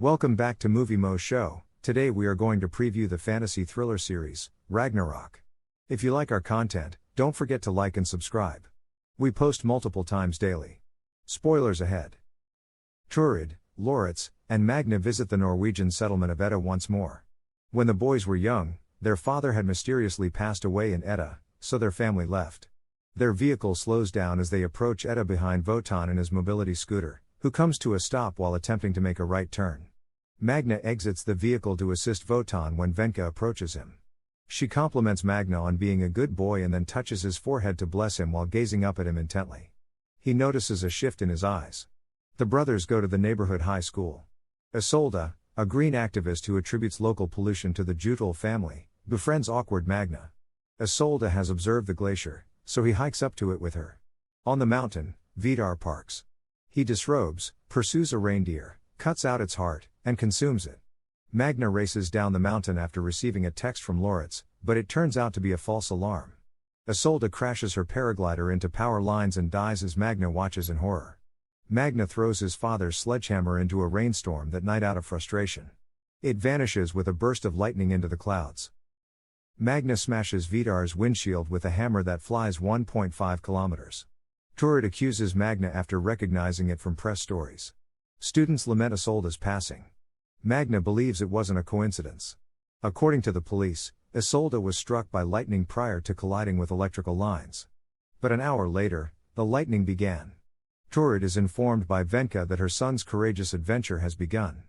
Welcome back to Movie Moshow. Today we are going to preview the fantasy thriller series, Ragnarok. If you like our content, don't forget to like and subscribe. We post multiple times daily. Spoilers ahead. Turid, Loritz, and Magna visit the Norwegian settlement of Edda once more. When the boys were young, their father had mysteriously passed away in Edda, so their family left. Their vehicle slows down as they approach Edda behind Wotan in his mobility scooter, who comes to a stop while attempting to make a right turn. Magna exits the vehicle to assist Wotan when Venka approaches him. She compliments Magna on being a good boy and then touches his forehead to bless him while gazing up at him intently. He notices a shift in his eyes. The brothers go to the neighborhood high school. Isolde, a green activist who attributes local pollution to the Jutul family, befriends awkward Magna. Isolde has observed the glacier, so he hikes up to it with her. On the mountain, Vidar parks. He disrobes, pursues a reindeer, cuts out its heart, and consumes it. Magna races down the mountain after receiving a text from Loritz, but it turns out to be a false alarm. Isolde crashes her paraglider into power lines and dies as Magna watches in horror. Magna throws his father's sledgehammer into a rainstorm that night out of frustration. It vanishes with a burst of lightning into the clouds. Magna smashes Vidar's windshield with a hammer that flies 1.5 kilometers. Turid accuses Magna after recognizing it from press stories. Students lament Isolde's passing. Magna believes it wasn't a coincidence. According to the police, Isolde was struck by lightning prior to colliding with electrical lines. But an hour later, the lightning began. Turid is informed by Venka that her son's courageous adventure has begun.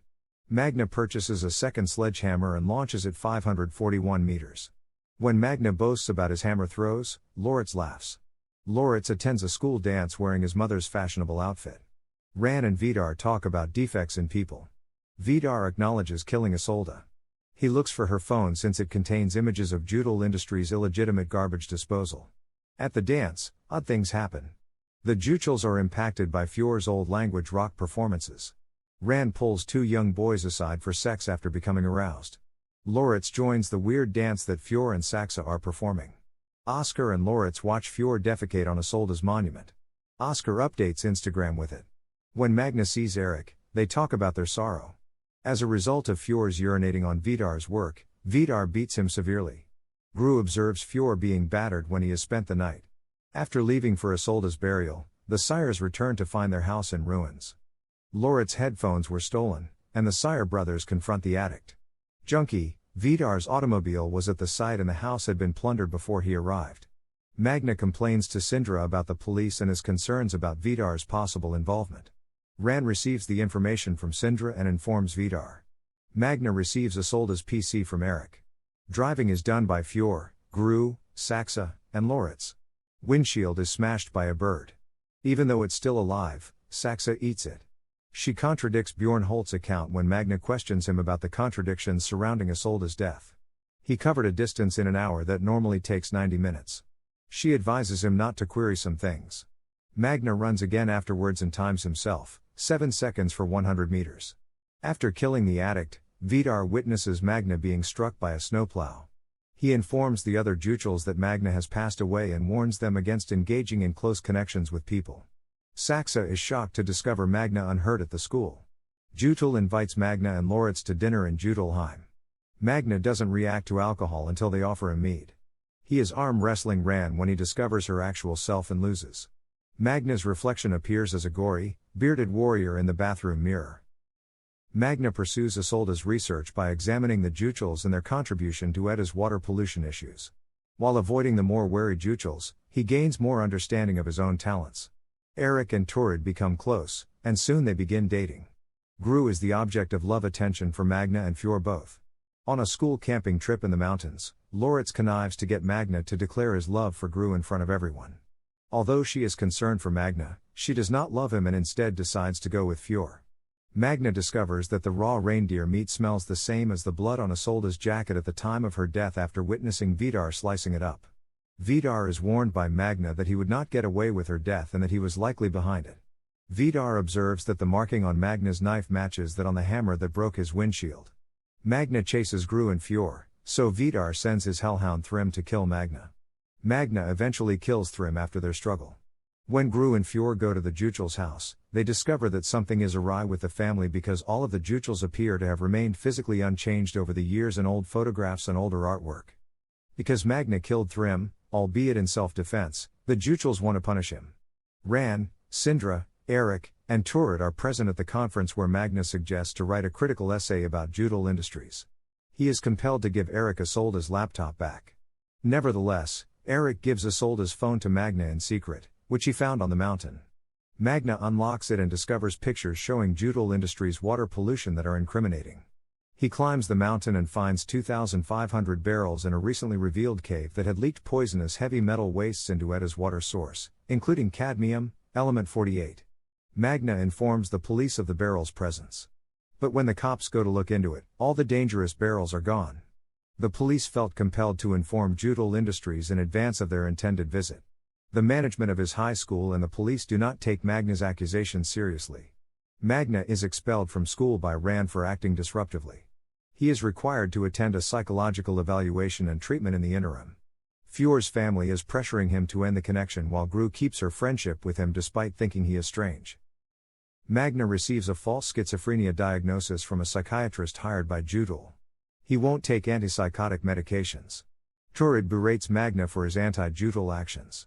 Magna purchases a second sledgehammer and launches it 541 meters. When Magna boasts about his hammer throws, Loritz laughs. Loritz attends a school dance wearing his mother's fashionable outfit. Ran and Vidar talk about defects in people. Vidar acknowledges killing Isolde. He looks for her phone since it contains images of Jutul Industries' illegitimate garbage disposal. At the dance, odd things happen. The Jutuls are impacted by Fjord's old language rock performances. Rand pulls two young boys aside for sex after becoming aroused. Loritz joins the weird dance that Fjord and Saxa are performing. Oscar and Loritz watch Fjord defecate on Isolde's monument. Oscar updates Instagram with it. When Magna sees Eric, they talk about their sorrow. As a result of Fjord's urinating on Vidar's work, Vidar beats him severely. Gru observes Fjord being battered when he has spent the night. After leaving for Isolde's burial, the sires return to find their house in ruins. Loritz's headphones were stolen, and the Sire brothers confront the addict. Junkie, Vidar's automobile was at the site and the house had been plundered before he arrived. Magna complains to Sindra about the police and his concerns about Vidar's possible involvement. Ran receives the information from Sindra and informs Vidar. Magna receives Isolde's PC from Eric. Driving is done by Fjord, Gru, Saxa, and Loritz. Windshield is smashed by a bird. Even though it's still alive, Saxa eats it. She contradicts Bjorn Holt's account when Magna questions him about the contradictions surrounding Isolde's death. He covered a distance in an hour that normally takes 90 minutes. She advises him not to query some things. Magna runs again afterwards and times himself, 7 seconds for 100 meters. After killing the addict, Vidar witnesses Magna being struck by a snowplow. He informs the other Jutuls that Magna has passed away and warns them against engaging in close connections with people. Saxa is shocked to discover Magna unhurt at the school. Jutul invites Magna and Loritz to dinner in Jutulheim. Magna doesn't react to alcohol until they offer him mead. He is arm wrestling Ran when he discovers her actual self and loses. Magna's reflection appears as a gory, bearded warrior in the bathroom mirror. Magna pursues Isolde's research by examining the Jutuls and their contribution to Edda's water pollution issues. While avoiding the more wary Jutuls, he gains more understanding of his own talents. Eric and Turid become close, and soon they begin dating. Gru is the object of love attention for Magna and Fjord both. On a school camping trip in the mountains, Loritz connives to get Magna to declare his love for Gru in front of everyone. Although she is concerned for Magna, she does not love him and instead decides to go with Fjord. Magna discovers that the raw reindeer meat smells the same as the blood on Isolde's jacket at the time of her death after witnessing Vidar slicing it up. Vidar is warned by Magna that he would not get away with her death and that he was likely behind it. Vidar observes that the marking on Magna's knife matches that on the hammer that broke his windshield. Magna chases Gru and Fjord, so Vidar sends his hellhound Thrym to kill Magna. Magna eventually kills Thrym after their struggle. When Gru and Fjord go to the Juchels' house, they discover that something is awry with the family because all of the Juchels appear to have remained physically unchanged over the years in old photographs and older artwork. Because Magna killed Thrym, albeit in self-defense, the Juchels want to punish him. Ran, Sindra, Eric, and Turid are present at the conference where Magna suggests to write a critical essay about Juchel Industries. He is compelled to give Eric Isolde's laptop back. Nevertheless, Eric gives Isolde's phone to Magna in secret, which he found on the mountain. Magna unlocks it and discovers pictures showing Juchel Industries' water pollution that are incriminating. He climbs the mountain and finds 2,500 barrels in a recently revealed cave that had leaked poisonous heavy metal wastes into Edda's water source, including cadmium, element 48. Magna informs the police of the barrel's presence. But when the cops go to look into it, all the dangerous barrels are gone. The police felt compelled to inform Juchel Industries in advance of their intended visit. The management of his high school and the police do not take Magna's accusations seriously. Magna is expelled from school by Rand for acting disruptively. He is required to attend a psychological evaluation and treatment in the interim. Fjord's family is pressuring him to end the connection while Gru keeps her friendship with him despite thinking he is strange. Magna receives a false schizophrenia diagnosis from a psychiatrist hired by Juchel. He won't take antipsychotic medications. Turid berates Magna for his anti-Juchel actions.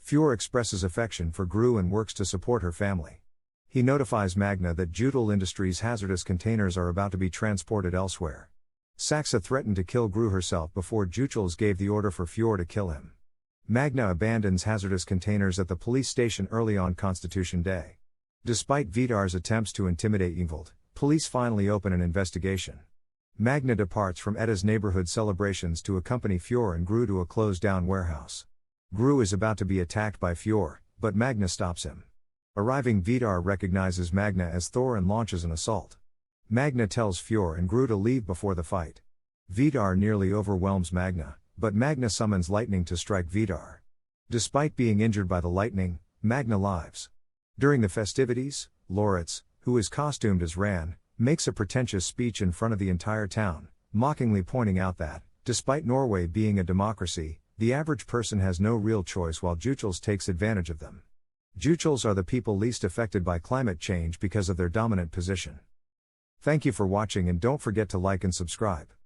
Fjord expresses affection for Gru and works to support her family. He notifies Magna that Juchel Industries' hazardous containers are about to be transported elsewhere. Saxa threatened to kill Gru herself before Juchels gave the order for Fjord to kill him. Magna abandons hazardous containers at the police station early on Constitution Day. Despite Vidar's attempts to intimidate Ingvild, police finally open an investigation. Magna departs from Edda's neighborhood celebrations to accompany Fjord and Gru to a closed-down warehouse. Gru is about to be attacked by Fjord, but Magna stops him. Arriving Vidar recognizes Magna as Thor and launches an assault. Magna tells Fjord and Gru to leave before the fight. Vidar nearly overwhelms Magna, but Magna summons lightning to strike Vidar. Despite being injured by the lightning, Magna lives. During the festivities, Loritz, who is costumed as Ran, makes a pretentious speech in front of the entire town, mockingly pointing out that, despite Norway being a democracy, the average person has no real choice while Juchels takes advantage of them. Juchels are the people least affected by climate change because of their dominant position. Thank you for watching and don't forget to like and subscribe.